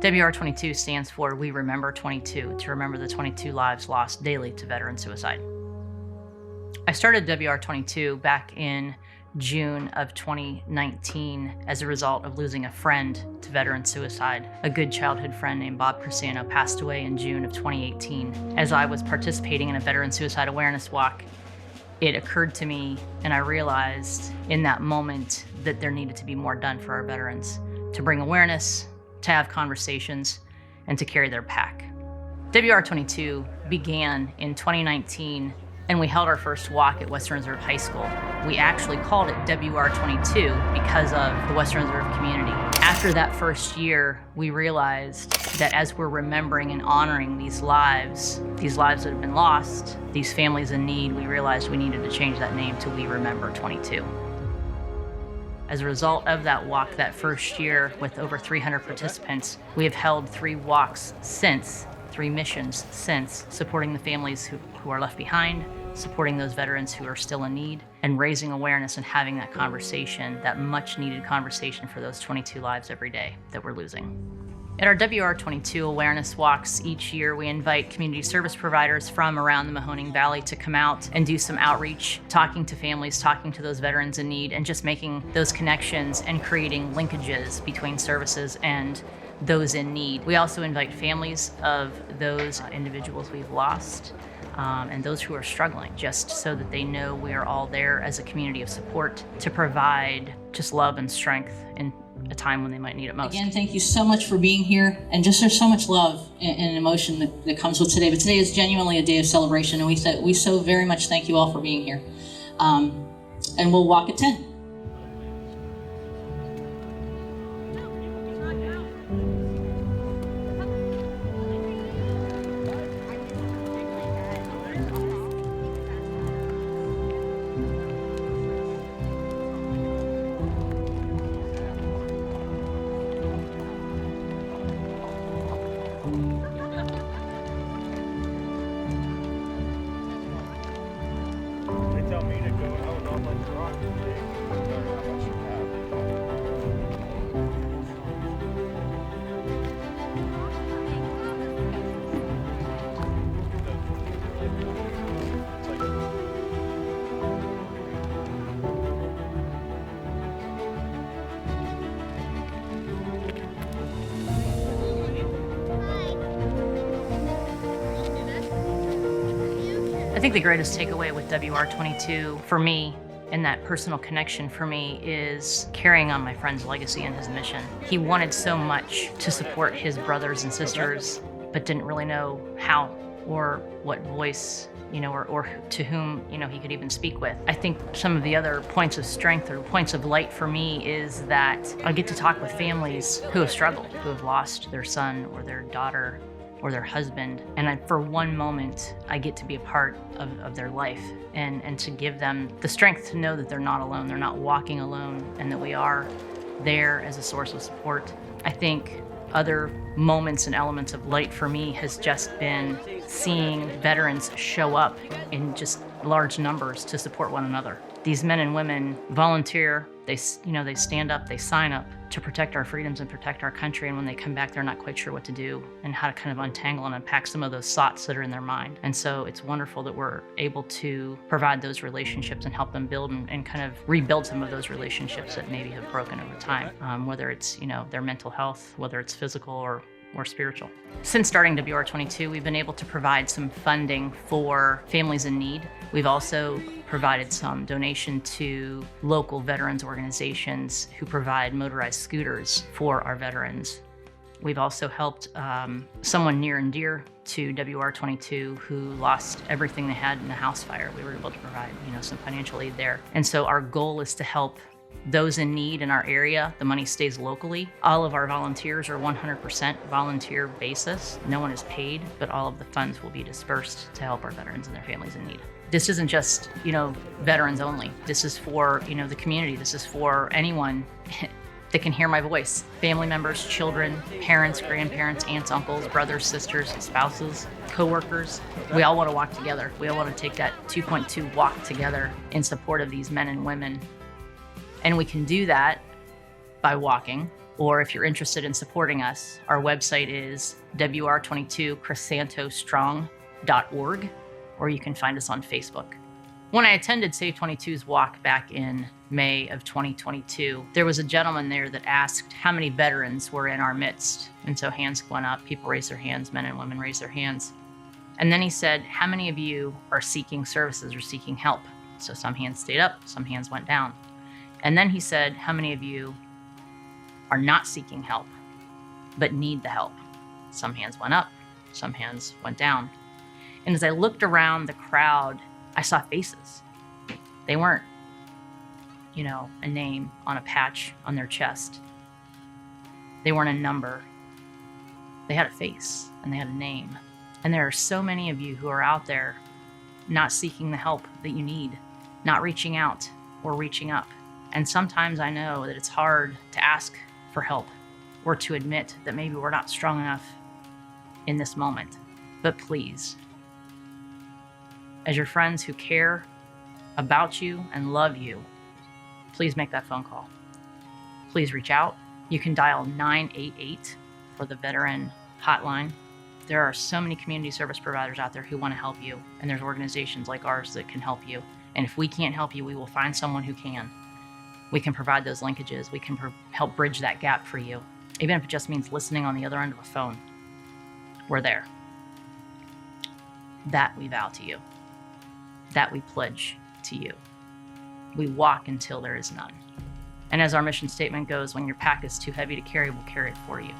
W.R.22 stands for We Remember 22, to remember the 22 lives lost daily to veteran suicide. I started W.R.22 back in June of 2019 as a result of losing a friend to veteran suicide. A good childhood friend named Bob Cresanto passed away in June of 2018. As I was participating in a veteran suicide awareness walk, it occurred to me, and I realized in that moment that there needed to be more done for our veterans, to bring awareness, to have conversations, and to carry their pack. WR22 began in 2019, and we held our first walk at Western Reserve High School. We actually called it WR22 because of the Western Reserve community. After that first year, we realized that as we're remembering and honoring these lives that have been lost, these families in need, we realized we needed to change that name to We Remember 22. As a result of that walk that first year with over 300 participants, we have held 3 walks since, 3 missions since, supporting the families who are left behind, supporting those veterans who are still in need, and raising awareness and having that conversation, that much needed conversation for those 22 lives every day that we're losing. At our WR22 awareness walks each year, we invite community service providers from around the Mahoning Valley to come out and do some outreach, talking to families, talking to those veterans in need, and just making those connections and creating linkages between services and those in need. We also invite families of those individuals we've lost and those who are struggling, just so that they know we are all there as a community of support to provide just love and strength in a time when they might need it most. Again, thank you so much for being here. And just there's so much love and emotion that comes with today. But today is genuinely a day of celebration. And we so very much thank you all for being here. And we'll walk at 10. Tell me to go out on the rock and learn how much you have. I think the greatest takeaway with WR22 for me, and that personal connection for me, is carrying on my friend's legacy and his mission. He wanted so much to support his brothers and sisters, but didn't really know how or what voice, or to whom, he could even speak with. I think some of the other points of strength or points of light for me is that I get to talk with families who have struggled, who have lost their son or their daughter or their husband, and for one moment, I get to be a part of their life and to give them the strength to know that they're not alone, they're not walking alone, and that we are there as a source of support. I think other moments and elements of light for me has just been seeing veterans show up in just large numbers to support one another. These men and women volunteer, they stand up, they sign up to protect our freedoms and protect our country, and when they come back, they're not quite sure what to do and how to kind of untangle and unpack some of those thoughts that are in their mind. And so it's wonderful that we're able to provide those relationships and help them build and kind of rebuild some of those relationships that maybe have broken over time, whether it's their mental health, whether it's physical or spiritual. Since starting WR22, we've been able to provide some funding for families in need. We've also provided some donation to local veterans organizations who provide motorized scooters for our veterans. We've also helped someone near and dear to WR22 who lost everything they had in a house fire. We were able to provide some financial aid there. And so our goal is to help those in need in our area. The money stays locally. All of our volunteers are 100% volunteer basis. No one is paid, but all of the funds will be dispersed to help our veterans and their families in need. This isn't just, veterans only. This is for, the community. This is for anyone that can hear my voice. Family members, children, parents, grandparents, aunts, uncles, brothers, sisters, spouses, coworkers. We all want to walk together. We all want to take that 2.2 walk together in support of these men and women. And we can do that by walking, Or if you're interested in supporting us, our website is W.R.22 cresantostrong.org, or you can find us on Facebook. When I attended Save 22's walk back in May of 2022, there was a gentleman there that asked how many veterans were in our midst. And so hands went up, people raised their hands, men and women raised their hands. And then he said, how many of you are seeking services or seeking help? So some hands stayed up, some hands went down. And then he said, how many of you are not seeking help, but need the help? Some hands went up, some hands went down. And as I looked around the crowd, I saw faces. They weren't, a name on a patch on their chest. They weren't a number. They had a face and they had a name. And there are so many of you who are out there not seeking the help that you need, not reaching out or reaching up. And sometimes I know that it's hard to ask for help or to admit that maybe we're not strong enough in this moment. But please, as your friends who care about you and love you, please make that phone call. Please reach out. You can dial 988 for the veteran hotline. There are so many community service providers out there who want to help you, and there's organizations like ours that can help you. And if we can't help you, we will find someone who can. We can provide those linkages. We can help bridge that gap for you. Even if it just means listening on the other end of a phone, we're there. That we vow to you. That we pledge to you. We walk until there is none. And as our mission statement goes, when your pack is too heavy to carry, we'll carry it for you.